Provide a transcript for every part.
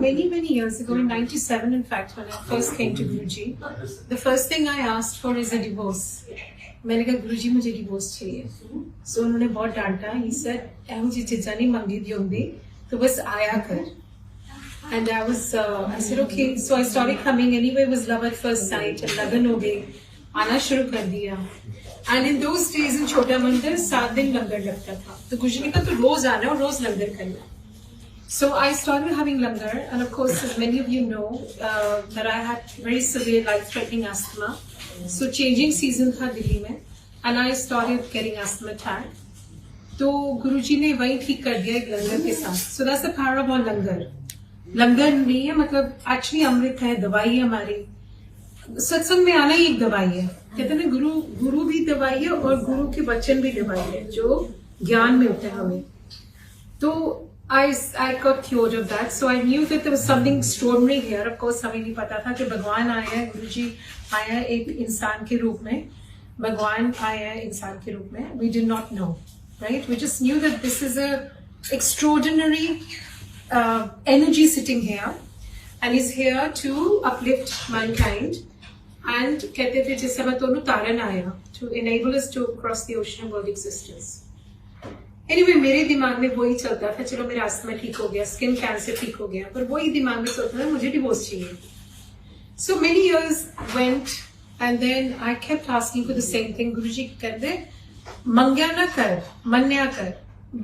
many years ago, in '97, in fact, when I first came to Guruji, the first thing I asked for is a divorce. मैंने कहा गुरुजी मुझे divorce चाहिए. So उन्होंने बहुत डांटा. He said ऐहो जी चीज़ां नहीं मंगी दी होंगी, तो बस आया कर. And I said okay. So I started coming. Anyway, it was love at first sight. And लगन हो गई. आना शुरू कर दिया. And in those days in छोटा मंदिर 7 दिन लंगर लगता था. तो गुरुजी ने कहा तो रोज आना और रोज लंगर करना. So I started having langar, and of course, as many of you know, that I had very severe life-threatening asthma. So changing season था दिल्ली में, and I started getting asthma attack. तो गुरुजी ने वही ठीक कर दिया एक लंगर के साथ. So that's the power of our langar. लंगर नहीं है मतलब actually अमृत है, दवाई है हमारी. सत्संग में आना ही एक दवाई है. कहते हैं गुरु भी दवाई है और गुरु के वचन भी दवाई है जो ज्ञान में होते हैं हमें. तो I got cured of that, so I knew that there was something extraordinary here. Of course, हमें नहीं पता था कि भगवान आया है, गुरुजी आया है एक इंसान के रूप में, भगवान आया है इंसान के रूप में. We did not know, right? We just knew that this is a extraordinary energy sitting here, and is here to uplift mankind. And कहते थे जैसे मैं दोनों तारन आया to enable us to cross the ocean of world existence. Anyway, मेरे दिमाग में वही चलता था. चलो मेरा अस्थमा ठीक हो गया, स्किन कैंसर ठीक हो गया, पर वही दिमाग में चलता था मुझे डिवोर्स चाहिए. So many years went, and then I kept asking for the same thing. गुरुजी कहते मंग्या ना कर, मन्या कर,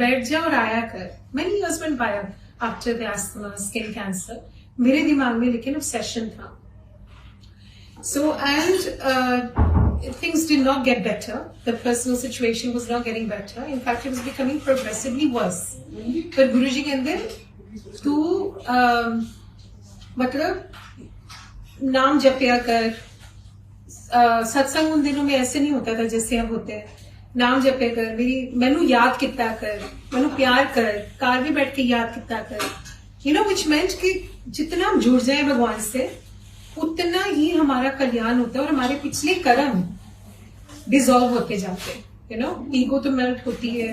बैठ जा और आया कर. Many years went by after the asthma, skin cancer. मेरे दिमाग में लेकिन obsession था. So things did not get better. The personal situation was not getting better. In fact, it was becoming progressively worse. But Guruji कहते तू मतलब नाम जपया कर. सत्संग उन दिनों में ऐसे नहीं होता था जैसे अब होते हैं. नाम जपया कर, मैनू याद किता कर, मैनू प्यार कर, कार में बैठ के याद किता कर. You know, which meant कि जितना हम जुड़ जाए भगवान से उतना ही हमारा कल्याण होता है और हमारे पिछले कर्म डिसॉल्व होते जाते हैं. यू नो, ईगो तो मेल्ट होती है,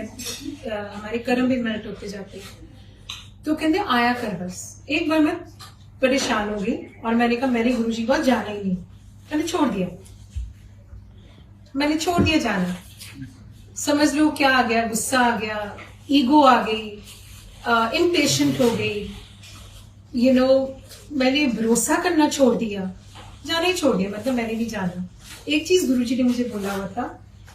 हमारे कर्म भी मेल्ट होते जाते हैं. तो कहते आया कर बस. एक बार मैं परेशान हो गई और मैंने कहा मैंने गुरुजी को जाना ही नहीं. मैंने छोड़ दिया जाना. समझ लो क्या आ गया, गुस्सा आ गया, ईगो आ गई, इम्पेशेंट हो गई. यू नो, मैंने भरोसा करना छोड़ दिया, जाना ही छोड़ दिया. मतलब मैंने नहीं जाना. एक चीज गुरुजी ने मुझे बोला हुआ था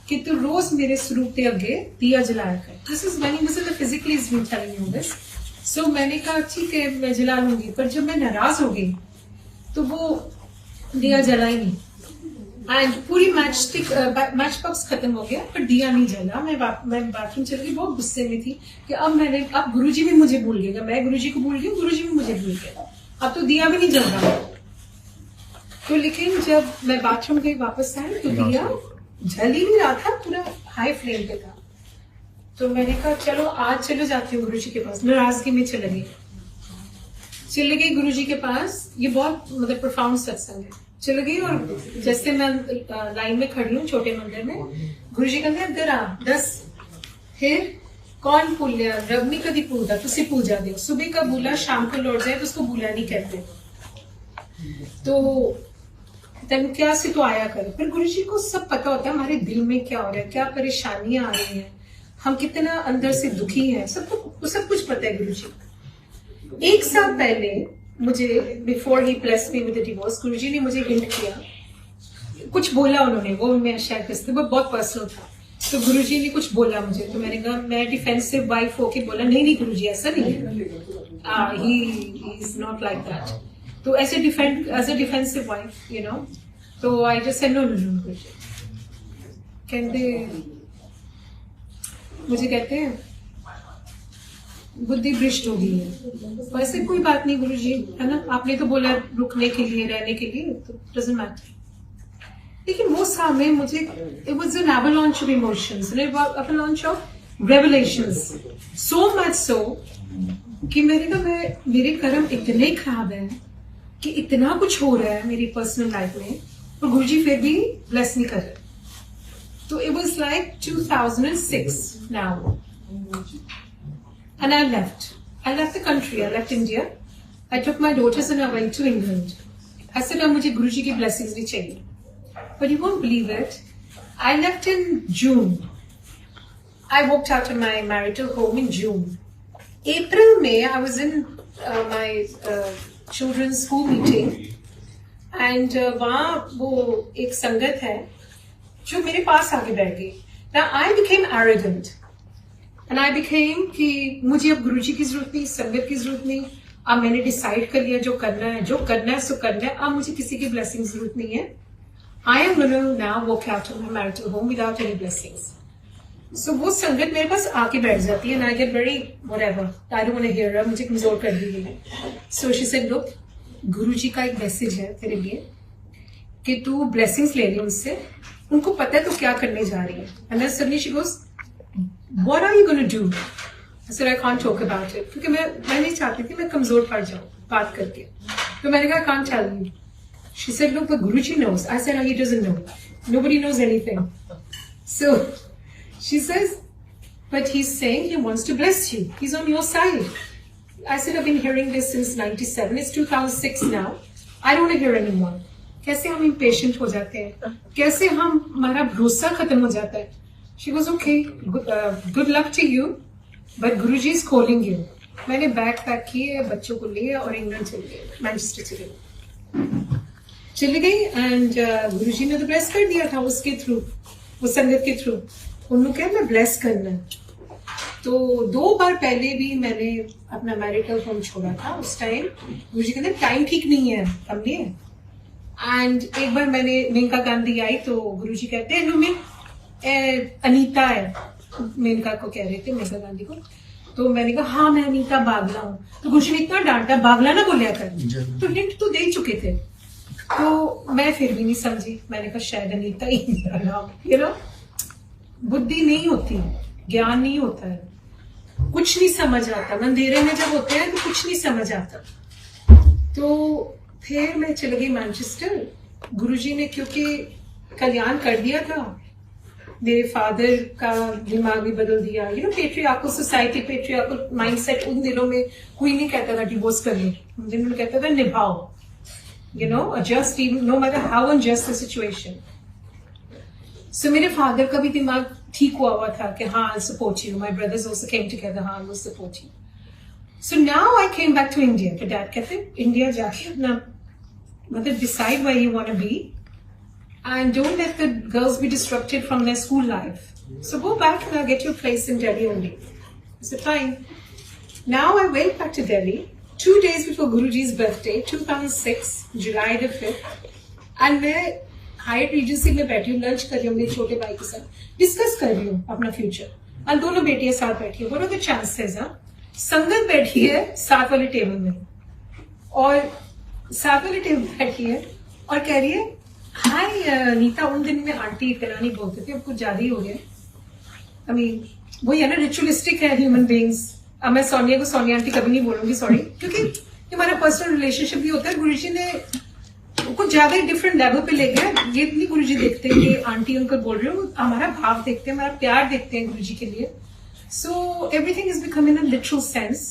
कि तू रोज मेरे स्वरूप के आगे दिया जलाया कर. This is when he physically is been telling you this. So मैंने कहा ठीक है मैं जला लूंगी. पर जब मैं नाराज हो गई तो वो दिया जला ही नहीं. एंड पूरी मैच बॉक्स खत्म हो गया पर दिया नहीं जला. मैं बाथरूम चल गई, बहुत गुस्से में थी कि अब गुरुजी भी मुझे भूल गया. मैं गुरुजी को भूल गई, गुरुजी भी मुझे भूल गया. अब तो दिया भी नहीं जल रहा. तो लेकिन जब मैं बाथरूम गई वापस आई तो दिया जल ही नहीं रहा था, पूरा हाई फ्लेम पे था. तो मैंने कहा चलो आज चलो जाती हूँ गुरुजी के पास. नाराजगी में चले गई गुरुजी के पास. ये बहुत मतलब प्रोफाउंड सत्संग है. चले गई और जैसे मैं लाइन में खड़ी हूँ छोटे मंदिर में, गुरुजी कहते इधर आ दस. फिर कौन पुल्या रब नहीं कभी पूजा तुसी पूजा दो. सुबह का बुला शाम को लौट जाए तो उसको बुला नहीं कहते. तो तेन क्या से तो आया कर. फिर गुरुजी को सब पता होता है हमारे दिल में क्या हो रहा है, क्या परेशानियां आ रही हैं, हम कितना अंदर से दुखी हैं, सब कुछ पता है गुरुजी. एक साल पहले मुझे before he blessed me with the divorce, Guruji ने मुझे हिंट किया, कुछ बोला उन्होंने, वो मैं शेयर कर सकती हूँ, बहुत पर्सनल था. तो गुरुजी ने कुछ बोला मुझे, तो मैंने कहा, मैं डिफेंसिव वाइफ होके बोला नहीं गुरुजी ऐसा नहीं है, he is not like that. तो ऐसे as a defensive wife you know. तो I just said no Guruji. मुझे कहते हैं बुद्धि भ्रष्ट हो गई है. वैसे कोई बात नहीं गुरुजी, है ना, आपने तो बोला रुकने के लिए, रहने के लिए, तो डजंट मैटर. लेकिन वो सामने मुझे it was an avalanche of emotions, an avalanche of revelations, so much so कि मेरे कर्म इतने खराब हैं कि इतना कुछ हो रहा है मेरी पर्सनल लाइफ में और गुरुजी फिर भी ब्लेस नहीं कर रहे. तो it was like 2006 now, and I left the country, I left India. I took my daughters and I went to England. I said, अब मुझे गुरुजी की blessings भी चाहिए. But you won't believe it. I left in June. I walked out of my marital home in June. April, May, I was in my children's school meeting. And वहाँ वो एक संगत है जो मेरे पास आके बैठ गई. Now I became arrogant. And I became कि मुझे अब गुरुजी की जरूरत नहीं, संगत की जरूरत नहीं. अब मैंने डिसाइड कर लिया जो करना है सो करना है. अब मुझे किसी की ब्लेसिंग जरूरत नहीं है. I am going to now walk out of my marital home without any blessings. So वो संगत मेरे पास आके बैठ जाती है and I get very whatever. I don't want to hear her. मुझे कमजोर कर दी है. So she said, look, गुरुजी का एक मैसेज है तेरे लिए कि तू blessings ले ले उनसे. उनको पता है तू क्या करने जा रही है. And then suddenly she goes, what are you going to do? I said, I can't talk about it. क्योंकि मैं नहीं चाहती थी मैं कमजोर पड़ जाऊँ बात करके. तो मैंने कहा I can't tell you. She said, look, but Guruji knows. I said, no, he doesn't know. Nobody knows anything. So she says, but he's saying he wants to bless you. He's on your side. I said, I've been hearing this since 97. It's 2006 now. I don't want to hear anymore. कैसे हम impatient हो जाते हैं? कैसे हमारा भरोसा खत्म हो जाता है? She goes, okay, good luck to you, but Guruji is calling you. मैंने बैग पैक किए, बच्चों को लिए और इंग्लैंड चले गए, मैनचेस्टर चली गई एंड गुरुजी ने तो ब्लेस कर दिया था उसके थ्रू, वो संगत के थ्रू. उन्होंने कहा मैं ब्लेस करना. तो 2 बार पहले भी मैंने अपना मैरिटल होम छोड़ा था. उस टाइम गुरुजी कहते टाइम ठीक नहीं है हम लिए. एंड एक बार मैंने मेनका गांधी आई तो गुरुजी कहते हैं अनीता है, मेनका को कह रहे थे, मेनका गांधी को. तो मैंने कहा हाँ मैं अनीता बागला हूँ. तो गुरुजी ने इतना डांटा, बागला ना बोलिया कर. तो हिंट तो दे चुके थे. तो मैं फिर भी नहीं समझी. मैंने कहा शायद अनीता ही मेरा नाम. यू नो, बुद्धि नहीं होती, ज्ञान नहीं होता है, कुछ नहीं समझ आता. अंधेरे में जब होते हैं तो कुछ नहीं समझ आता. तो फिर मैं चली गई मैनचेस्टर. गुरुजी ने क्योंकि कल्याण कर दिया था, मेरे फादर का दिमाग भी बदल दिया. You know, patriarchal society, patriarchal mindset. उन दिनों में कोई नहीं कहता था डिवोर्स कर लो, उन दिनों में कहता था निभाओ. You know, adjust even no matter how unjust the situation. So मेरे फादर का भी दिमाग ठीक हुआ था कि हाँ I'll support you. My brothers also came together, हाँ we'll support you. So now I came back to India. तो डैड कहते इंडिया जाके अपना मतलब decide where you want to be and don't let the girls be disrupted from their school life. So go back and get your place in Delhi only. I said fine. Now I went back to Delhi 2 days before Guruji's birthday, 2006, July the 5th. And मैं height Regency में बैठी हूँ, lunch कर रही हूँ मेरे छोटे भाई के साथ, डिस्कस कर रही हूँ अपना फ्यूचर. और दोनों बेटियां साथ बैठी है. What are the chances? संगत बैठी है साथ वाले टेबल में, और साथ वाले टेबल बैठी है और कह रही है हाय नीता. उन दिन में आंटी करानी बोलते थे, अब कुछ ज्यादा ही हो गया. I mean, वही है ना, रिचुअलिस्टिक है ह्यूमन बींग्स. अब मैं सोनिया को सोनिया आंटी कभी नहीं बोलूंगी, सॉरी, क्योंकि हमारा पर्सनल रिलेशनशिप भी होता है. गुरुजी ने कुछ ज्यादा ही डिफरेंट लेवल पे ले गया. ये नहीं गुरुजी देखते कि आंटी अंकल बोल रहे हो, हमारा भाव देखते हैं, हमारा प्यार देखते हैं गुरुजी के लिए. So everything is become in a literal sense.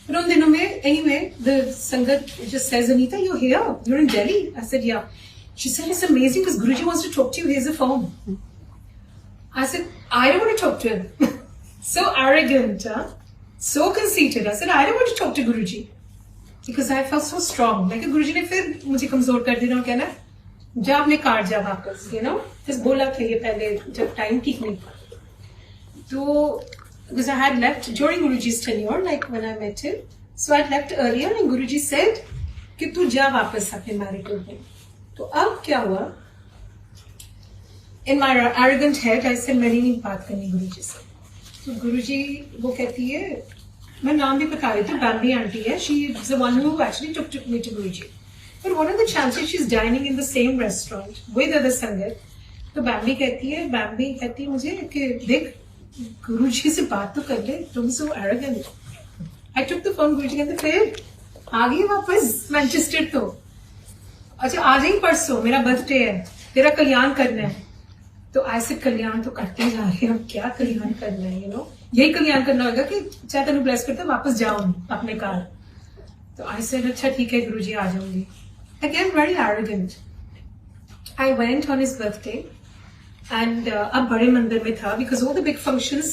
पर उन दिनों में anyway the sangat just says Anita you here, you in Delhi. I said ya. She said it's amazing because Guruji wants to talk to you, here is a form. I said I don't want to talk to him. So arrogant, so conceited. I said, I don't want to talk to Guruji because I felt so strong. Like Guruji ने फिर मुझे कमजोर कर देना और कहना जा अपने कार जा वापस. You know, just बोला था ये पहले जब टाइम ठीक नहीं था. तो because I had left during Guruji's tenure, like when I met him, so I had left earlier and Guruji said कि तू जा वापस अपने marital home. तो अब क्या हुआ? In my arrogant head, I said मैंने नहीं बात करनी गुरुजी से. तो गुरुजी वो कहती है, मैं नाम भी बता रही थी, बैम्बी आंटी है. She is the one who actually took me to Guruji. But what are the chances she's dining in the same restaurant with other संगत? तो बैम्बी कहती है मुझे कि देख गुरुजी से बात तो कर ले, तुम so arrogant. I took the phone. गुरुजी कहते फिर आ गई वापस मैनचेस्टर. तो अच्छा आ जाएंगे परसों, मेरा बर्थडे है, तेरा कल्याण करना है. तो ऐसे कल्याण तो करते जा रहे हैं, क्या कल्याण करना है. यू नो, यही कल्याण करना होगा कि चाहे तेन ब्लेस करते वापस जाओ अपने कार. तो आई सेड अच्छा ठीक है गुरुजी आ जाऊंगी. Again very arrogant. I went on his birthday and अब बड़े मंदिर में था because all the big functions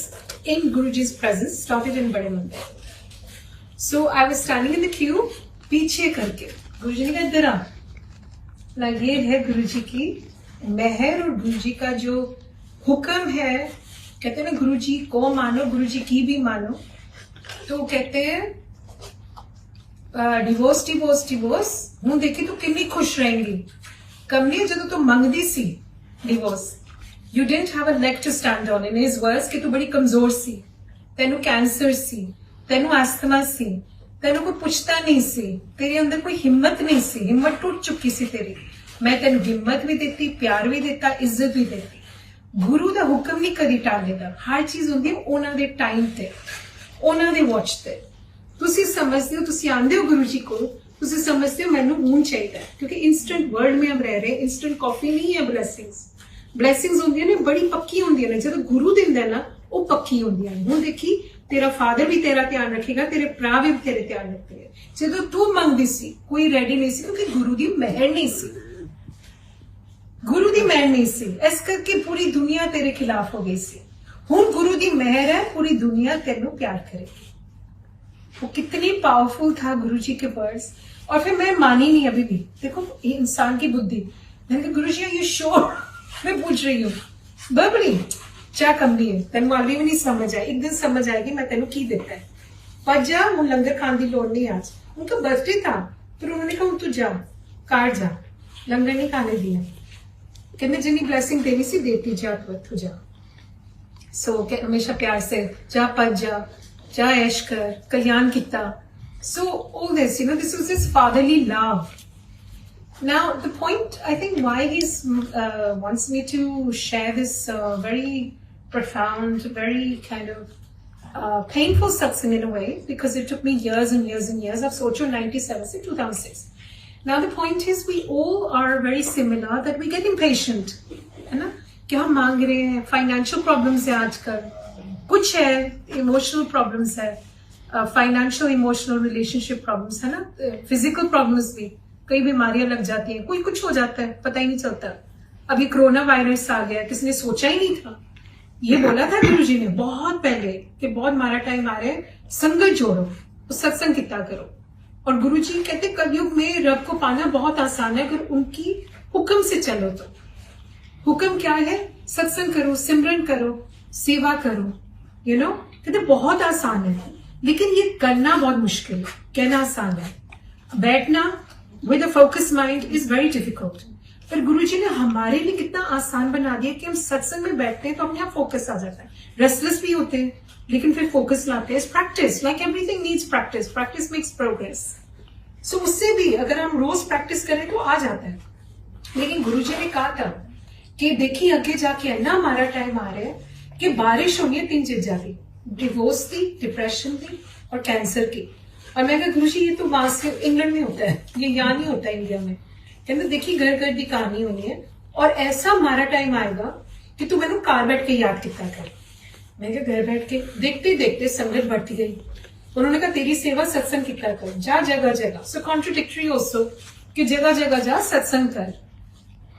in Guruji's presence started in बड़े मंदिर. So I was standing in the queue पीछे करके. गुरुजी ने कहा इधर आ. ये है गुरुजी की मेहर और गुरुजी का जो हुक्म है. कहते हैं ना गुरुजी को मानो गुरुजी की भी मानो. तो कहते हैं डिवोर्स डिवोर्स डिवोर्स हूं देखी तो कितनी खुश रहेंगी. कमली जो तो मंगदी सी divorce. You didn't have a leg to stand on. In his words कि तू बड़ी कमजोर सी. तेनू कैंसर सी. तेनू एस्थमा सी. तेनू कोई पुछता नहीं सी. तेरे अंदर कोई हिम्मत नहीं सी. हिम्मत टूट चुकी सी तेरी. मैं तेन हिम्मत भी देती प्यार भी देता इज्जत भी देती. गुरु का हुक्म नहीं कदी टालेगा. हर चीज होंगी उन्होंने दे टाइम ते उन्होंने दे वॉच ते. तुसी समझते हो तुसी आंदे हो गुरु जी को तुसी समझते हो मैनू हूं चाहिए क्योंकि इंस्टेंट वर्ल्ड में हम रह रहे. इंस्टेंट कॉफी नहीं है. ब्लैसिंग्स होंगी ने बड़ी पक्की होंगी ने. जो गुरु दिंदा ना वो पक्की होंगी. हूं देखी तेरा फादर भी तेरा ध्यान रखेगा. तेरे भरा भी तेरे ध्यान रखेंगे. जो तू मंगदी सी कोई रेडी नहीं सी क्योंकि गुरु की मेहर नहीं सी. गुरु दी मेहर नहीं सी इस करके पूरी दुनिया तेरे खिलाफ हो गई सी. हुण गुरु दी मेहर है पूरी दुनिया तेनू प्यार करेगी. वो कितनी पावरफुल था गुरु जी के वर्ड्स. और फिर मैं मानी नहीं अभी भी. देखो ये इंसान की बुद्धि. मैंने कहा गुरु जी यू श्योर. मैं पूछ रही हूँ बबली क्या कमली है तेन अभी भी नहीं समझ आई. एक दिन समझ आएगी मैं तेन की देता है. पर जा हूँ लंगर खाने की लोड़ नहीं. आज उनका बर्थडे था फिर उन्होंने कहा तू जा कार जा लंगर नहीं खाने दिया. कहने जिन्नी ब्लेसिंग देनी सी देती जा तू जा. सो हमेशा प्यार से जा पज जा ऐश कर कल्याण किता. So all this you know this was his fatherly love. Now the point I think why he wants me to share this very profound, very kind of painful satsang in a way because it took me years and years and years. I've Socho 97 से 2006. Now the point is we all are very similar that we get impatient. है ना कि हम मांग रहे हैं. Financial problems है आजकल. कुछ है इमोशनल प्रॉब्लम्स है. फाइनेंशियल इमोशनल रिलेशनशिप प्रॉब्लम्स है ना. फिजिकल प्रॉब्लम्स भी कई बीमारियां लग जाती हैं. कोई कुछ हो जाता है पता ही नहीं चलता. अभी कोरोना वायरस आ गया किसी ने सोचा ही नहीं था. ये बोला था गुरुजी ने बहुत पहले कि बहुत मारा टाइम आ रहा है. संगत जोड़ो सत्संग कितना करो. और गुरुजी कहते कलयुग में रब को पाना बहुत आसान है अगर उनकी हुक्म से चलो तो. हुक्म क्या है? सत्संग करो सिमरन करो सेवा करो. यू नो कहते बहुत आसान है लेकिन ये करना बहुत मुश्किल है. कहना आसान है. बैठना with a focus mind is very difficult. पर गुरुजी ने हमारे लिए कितना आसान बना दिया कि हम सत्संग में बैठते हैं तो अपने यहाँ फोकस आ जाता है. रेस्टलेस भी होते हैं लेकिन फिर फोकस लाते हैं. Practice like everything needs practice. Practice makes progress. So उससे भी अगर हम रोज प्रैक्टिस करें तो आ जाता है. लेकिन गुरुजी ने कहा था कि देखिए आगे जाके है ना हमारा टाइम आ रहा है कि बारिश होनी है 3 चीजें की. डिवोर्स की, डिप्रेशन की और कैंसर की. और मैं कहा गुरुजी ये तो वहां से इंग्लैंड में होता है ये यहाँ नहीं होता इंडिया में. कहते देखिए घर घर की कहानी होनी है और ऐसा हमारा टाइम आएगा कि तू मैंने कार बैठ के याद कितना कर. मैं क्या घर बैठ के देखते देखते संगत बढ़ती गई. उन्होंने कहा तेरी सेवा सत्संग कितना कर. जा जगह जगह. सो कॉन्ट्रोडिक्टरी ऑल्सो कि जगह जगह जा सत्संग कर.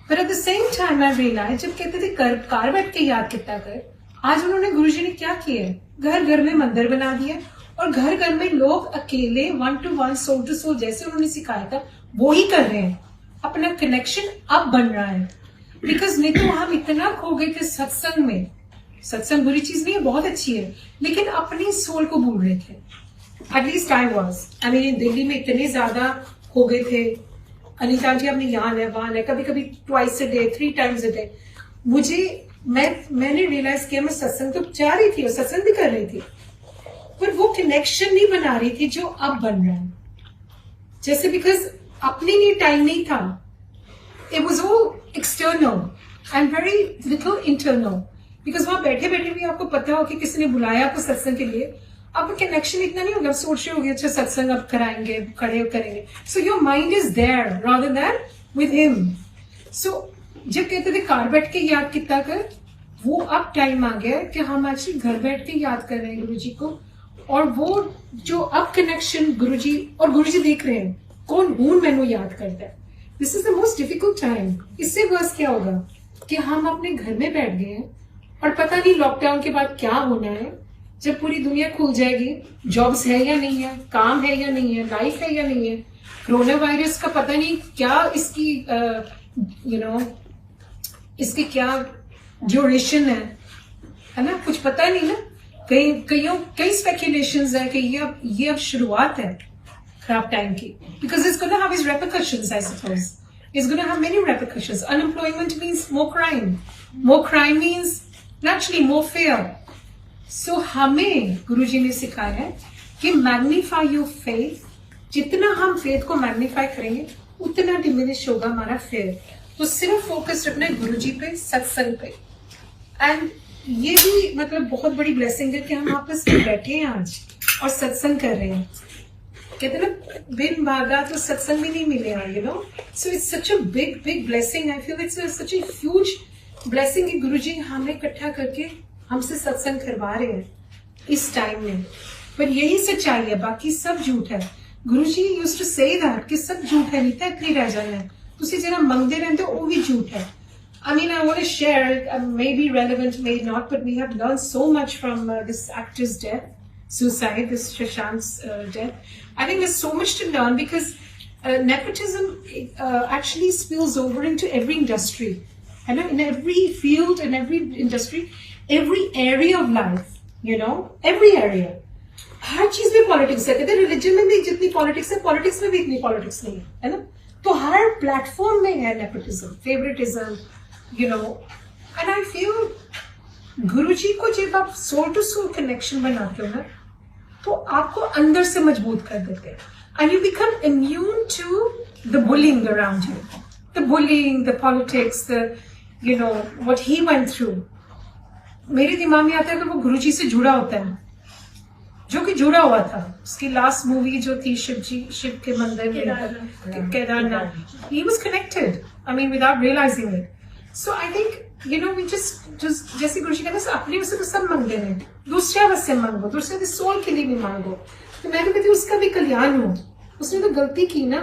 पर at the same time I realise जब कहते थे कार बैठ के याद कितना कर. आज उन्होंने गुरुजी ने क्या किया है घर घर में मंदिर बना दिया और घर घर में लोग अकेले 1-to-1 सोल टू सोल जैसे उन्होंने सिखाया था वो ही कर रहे हैं. अपना कनेक्शन अब बन रहा है. बिकॉज नहीं तो हम इतना खो गए थे सत्संग में. सत्संग बुरी चीज नहीं है बहुत अच्छी है लेकिन अपनी सोल को भूल रहे थे. At least I was. I mean Delhi में इतने ज्यादा हो गए थे. अनिता जी अपने यहाँ है वहां है कभी कभी twice a day 3 times a day. मैंने रियलाइज किया मैं सत्संग तो जा रही थी और सत्संग भी कर रही थी पर वो कनेक्शन नहीं बना रही थी जो अब बन रहा है. जैसे बिकॉज अपने लिए टाइम नहीं था. It was all external and very little internal. Because वहां बैठे बैठे भी आपको पता हो कि किसी ने बुलाया आपको सत्संग के लिए. अब कनेक्शन इतना नहीं होगा. आप सोच रहे होगे अच्छा सत्संग अब कराएंगे खड़े करेंगे. So your mind is there rather than with him. So जब कहते थे कार बैठ के याद कितना कर वो अब टाइम आ गया कि हम एक्चुअली घर बैठ के याद कर रहे हैं गुरु जी को और वो जो अब कनेक्शन गुरुजी और गुरुजी देख रहे हैं कौन हूं मैनू याद करता है. This is the most difficult time. इससे वर्स क्या होगा कि हम अपने घर में बैठ गए हैं और पता नहीं लॉकडाउन के बाद क्या होना है. जब पूरी दुनिया खुल जाएगी, जॉब्स है या नहीं है, काम है या नहीं है, लाइफ है या नहीं है, कोरोना वायरस का पता नहीं क्या इसकी इसकी क्या ड्यूरेशन है ना, कुछ पता नहीं ना. कई स्पेक्यूलेशंस है कि ये अब शुरुआत है खराब टाइम की. Because it's gonna have it's repercussions, I suppose. It's going to have many repercussions. Unemployment means more crime. More crime means naturally more fear. So हमें गुरुजी ने सिखाया है कि मैग्नीफाई योर फेथ. जितना हम फेथ को मैग्नीफाई करेंगे उतना डिमिनिश होगा हमारा फेयर. तो सिर्फ फोकस रखना है गुरुजी पे, सत्संग पे. एंड ये भी मतलब बहुत बड़ी ब्लेसिंग है कि हम आपस में बैठे हैं आज और सत्संग कर रहे हैं. कहते ना बिन भागा तो सत्संग भी नहीं मिलेगा, you know. So it's such a big blessing. I feel it's such a huge blessing कि गुरुजी हमें इकट्ठा करके हमसे सत्संग करवा रहे हैं इस टाइम में. पर यही सच्चाई है, बाकी सब झूठ है. गुरुजी यूज्ड टू से दैट कि सब झूठ है, नीता इतनी रह जाना है. तुसी जरा मंगते रहते हो वो भी झूठ है. I mean, I want to share, may be relevant, may not, but we have learned so much from this actor's death, suicide, this Shashank's death. I think there's so much to learn because nepotism actually spills over into every industry. You know, in every field, in every industry, every area of life, you know, every area. हर चीज में politics है. कहते religion में भी जितनी politics है, politics में भी इतनी पॉलिटिक्स नहीं है ना. तो हर प्लेटफॉर्म में है nepotism, favouritism, you know. And I feel गुरुजी को जब आप सोल टू सोल कनेक्शन बनाते हो ना तो आपको अंदर से मजबूत कर देते हैं. And you become immune to the bullying around you, the bullying, the politics, the you know what he went through. मेरे दिमाग में आता है कि वो गुरुजी से जुड़ा होता है, जो कि जुड़ा हुआ था. उसकी लास्ट मूवी जो थी शिव के मंदिर में Kedarnath, he was connected, I mean without realizing it. So I think you know we just जैसे गुरुजी कहते हैं अपने वैसे तो सब मांगते हैं, दूसरे वैसे मांगो, दूसरे की सोल के लिए भी मांगो. तो मैं तो कहती हूँ उसका भी कल्याण हो. उसने तो गलती की ना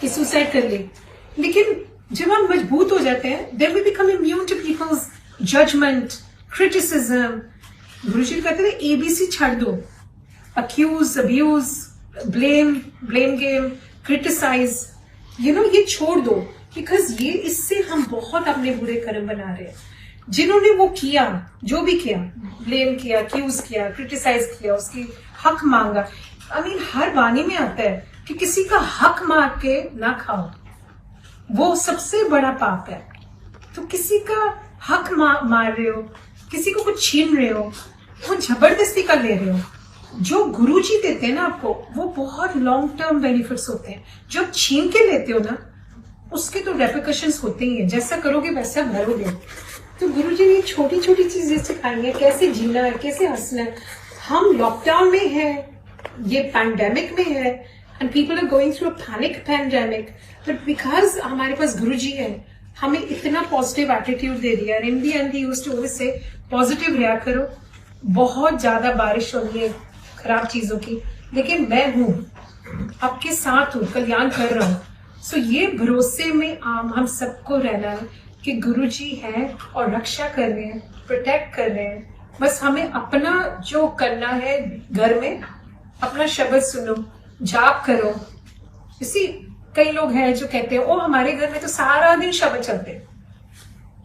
कि सुसाइड कर ली, लेकिन जब हम मजबूत हो जाते हैं then we become immune to people's judgment, criticism. गुरुजी कहते थे ABC छाड़ दो, accuse, abuse, blame game, criticize, you know ये छोड़ दो. बिकॉज ये इससे हम बहुत अपने बुरे कर्म बना रहे हैं. जिन्होंने वो किया, जो भी किया, ब्लेम किया, एक्यूज किया, क्रिटिसाइज किया, उसकी हक मांगा. आई मीन हर वाणी में आता है कि किसी का हक मार के ना खाओ, वो सबसे बड़ा पाप है. तो किसी का हक मार रहे हो, किसी को कुछ छीन रहे हो, वो जबरदस्ती कर ले रहे हो. जो गुरुजी देते हैं ना आपको, वो बहुत लॉन्ग टर्म बेनिफिट्स होते हैं. जो आप छीन के लेते हो ना उसके तो रेपरकशंस होते ही हैं. जैसा करोगे वैसा भरोगे. तो गुरुजी ने छोटी छोटी चीजें सिखाई है, कैसे जीना है, कैसे हंसना है. हम लॉकडाउन में है, ये पैंडेमिक में है, and people are going through a panic pandemic, but because हमारे पास गुरुजी है, हमें इतना पॉजिटिव एटीट्यूड दे दिया. In the end used to always say positive रहा करो. बहुत ज्यादा बारिश हो रही है खराब चीजों की, लेकिन मैं हूं आपके साथ हूं, कल्याण कर रहा हूं. सो ये भरोसे में हम सबको रहना है कि गुरुजी है और रक्षा कर रहे हैं, प्रोटेक्ट कर रहे हैं. बस हमें अपना जो करना है घर में, अपना शब्द सुनो, जाप करो. इसी कई लोग हैं जो कहते हैं ओ हमारे घर में तो सारा दिन शब्द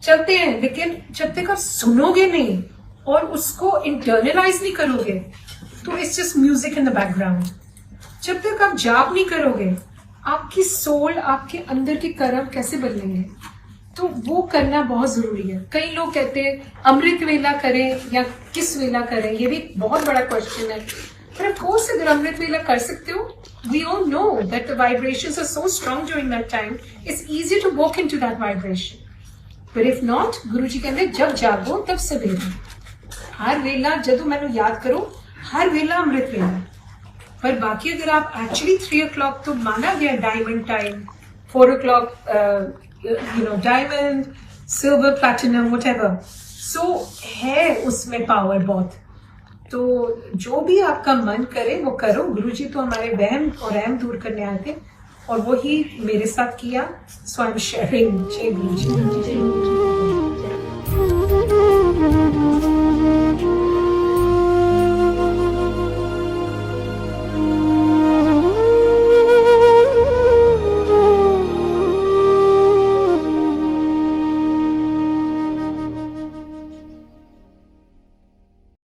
चलते हैं, लेकिन जब तक आप सुनोगे नहीं और उसको इंटरनलाइज नहीं करोगे तो it's just music in the background. जब तक आप जाप नहीं करोगे, आपकी सोल, आपके अंदर के कर्म कैसे बदलेंगे? तो वो करना बहुत जरूरी है. कई लोग कहते हैं अमृत वेला करें या किस वेला करें, ये भी बहुत बड़ा क्वेश्चन है. पर ऑफ कोर्स अगर अमृत वेला कर सकते हो, we all know that the vibrations are so strong during that time, it's easy to walk into that vibration. पर इफ नॉट, गुरुजी कहते हैं जब जागो तब सवेरे. हर वेला जदों मैनू याद करो, हर वेला अमृत वेला. पर बाकी अगर आप एक्चुअली 3 o'clock तो माना गया diamond time, 4 o'clock you know diamond, silver, platinum, whatever. So है उसमें पावर बहुत. तो जो भी आपका मन करे वो करो। गुरुजी तो हमारे वहम और रहम दूर करने आए थे और वही मेरे साथ किया। सो आई एम शेयरिंग। जय गुरुजी।